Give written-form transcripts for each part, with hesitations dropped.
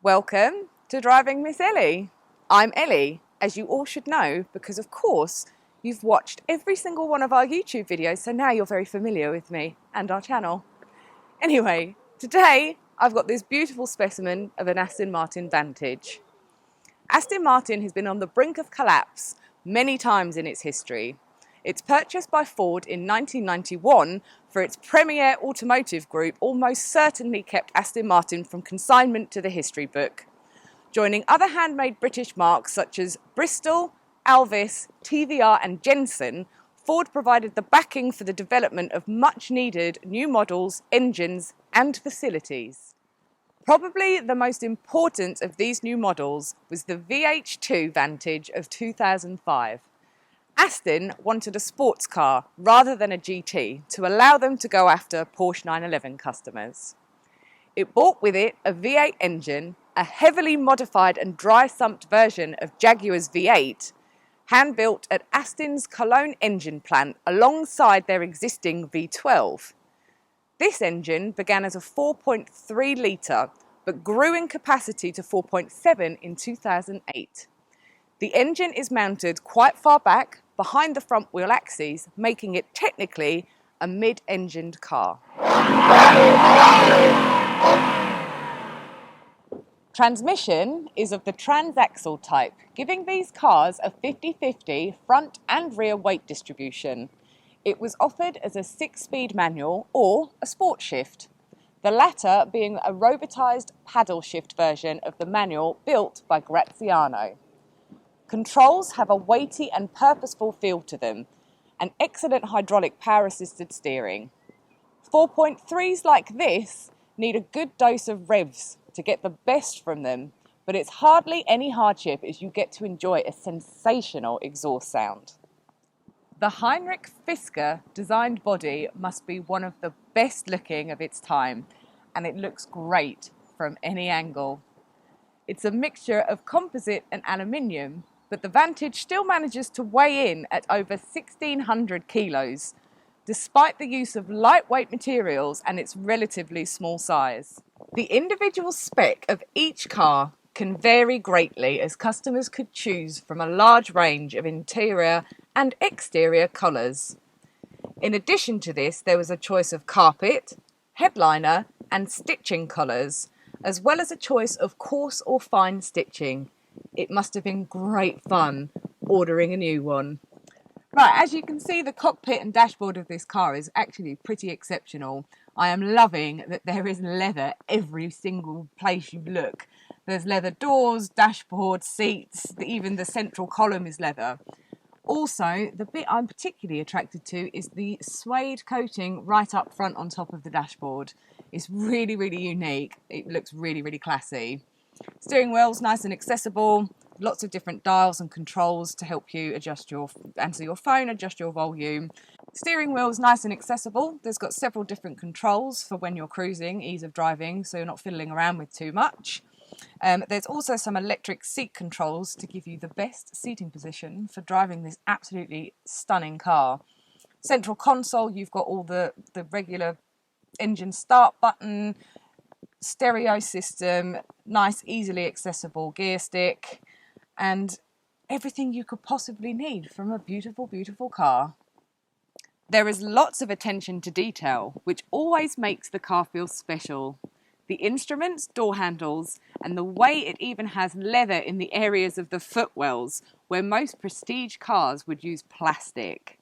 Welcome to Driving Miss Elly. I'm Ellie, as you all should know, because of course you've watched every single one of our YouTube videos, so now you're very familiar with me and our channel. Anyway, today I've got this beautiful specimen of an Aston Martin Vantage. Aston Martin has been on the brink of collapse many times in its history. Its purchase by Ford in 1991 for its premier automotive group almost certainly kept Aston Martin from consignment to the history book. Joining other handmade British marques such as Bristol, Alvis, TVR and Jensen, Ford provided the backing for the development of much needed new models, engines and facilities. Probably the most important of these new models was the VH2 Vantage of 2005. Aston wanted a sports car rather than a GT to allow them to go after Porsche 911 customers. It brought with it a V8 engine, a heavily modified and dry-sumped version of Jaguar's V8, hand-built at Aston's Cologne engine plant alongside their existing V12. This engine began as a 4.3 litre, but grew in capacity to 4.7 in 2008. The engine is mounted quite far back, behind the front wheel axes, making it technically a mid-engined car. Transmission is of the transaxle type, giving these cars a 50-50 front and rear weight distribution. It was offered as a 6-speed manual or a sport shift, the latter being a robotised paddle shift version of the manual built by Graziano. Controls have a weighty and purposeful feel to them, and excellent hydraulic power-assisted steering. 4.3s like this need a good dose of revs to get the best from them, but it's hardly any hardship as you get to enjoy a sensational exhaust sound. The Heinrich Fisker designed body must be one of the best looking of its time, and it looks great from any angle. It's a mixture of composite and aluminium, but the Vantage still manages to weigh in at over 1,600 kilos, despite the use of lightweight materials and its relatively small size. The individual spec of each car can vary greatly as customers could choose from a large range of interior and exterior colours. In addition to this, there was a choice of carpet, headliner and stitching colours, as well as a choice of coarse or fine stitching. It must have been great fun ordering a new one. Right, as you can see, the cockpit and dashboard of this car is actually pretty exceptional. I am loving that there is leather every single place you look. There's leather doors, dashboard, seats, even the central column is leather. Also, the bit I'm particularly attracted to is the suede coating right up front on top of the dashboard. It's really, really unique. It looks really, really classy. Steering wheel's nice and accessible, lots of different dials and controls to help you answer your phone, adjust your volume. Steering wheel's nice and accessible. There's got several different controls for when you're cruising, ease of driving, so you're not fiddling around with too much. There's also some electric seat controls to give you the best seating position for driving this absolutely stunning car. Central console, you've got all the regular engine start button, stereo system, nice easily accessible gear stick, and everything you could possibly need from a beautiful, beautiful car. There is lots of attention to detail, which always makes the car feel special. The instruments, door handles, and the way it even has leather in the areas of the footwells, where most prestige cars would use plastic.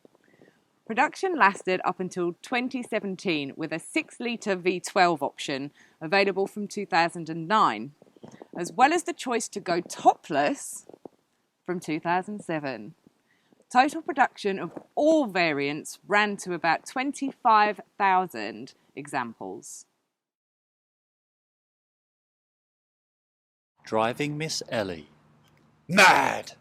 Production lasted up until 2017 with a 6-litre V12 option available from 2009, as well as the choice to go topless from 2007. Total production of all variants ran to about 25,000 examples. Driving Miss Elly Mad!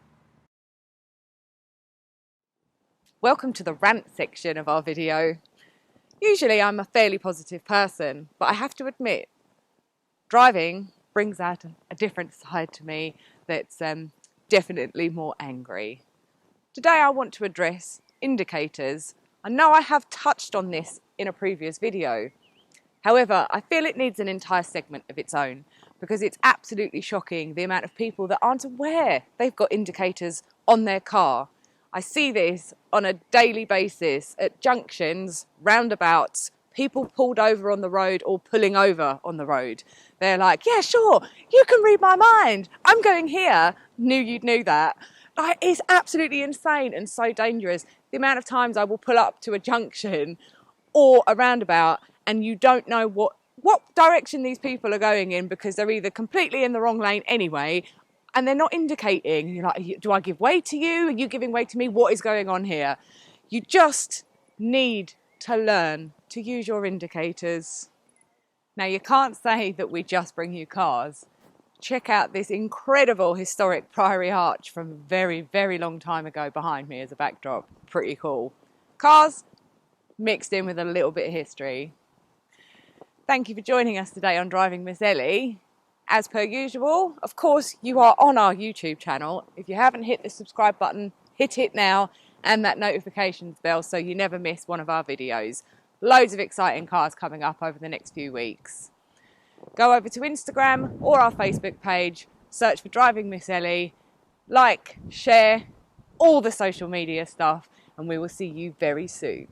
Welcome to the rant section of our video. Usually I'm a fairly positive person, but I have to admit, driving brings out a different side to me that's definitely more angry. Today I want to address indicators. I know I have touched on this in a previous video. However, I feel it needs an entire segment of its own because it's absolutely shocking the amount of people that aren't aware they've got indicators on their car. I see this on a daily basis at junctions, roundabouts, people pulled over on the road or pulling over on the road. They're like, yeah, sure, you can read my mind. I'm going here. Knew you'd knew that. It's absolutely insane and so dangerous. The amount of times I will pull up to a junction or a roundabout and you don't know what direction these people are going in because they're either completely in the wrong lane anyway and they're not indicating. You're like, do I give way to you? Are you giving way to me? What is going on here? You just need to learn to use your indicators. Now, you can't say that we just bring you cars. Check out this incredible historic Priory Arch from a very, very long time ago behind me as a backdrop. Pretty cool. Cars mixed in with a little bit of history. Thank you for joining us today on Driving Miss Elly. As per usual, of course, you are on our YouTube channel. If you haven't hit the subscribe button, hit it now and that notifications bell so you never miss one of our videos. Loads of exciting cars coming up over the next few weeks. Go over to Instagram or our Facebook page, search for Driving Miss Elly, like, share, all the social media stuff, and we will see you very soon.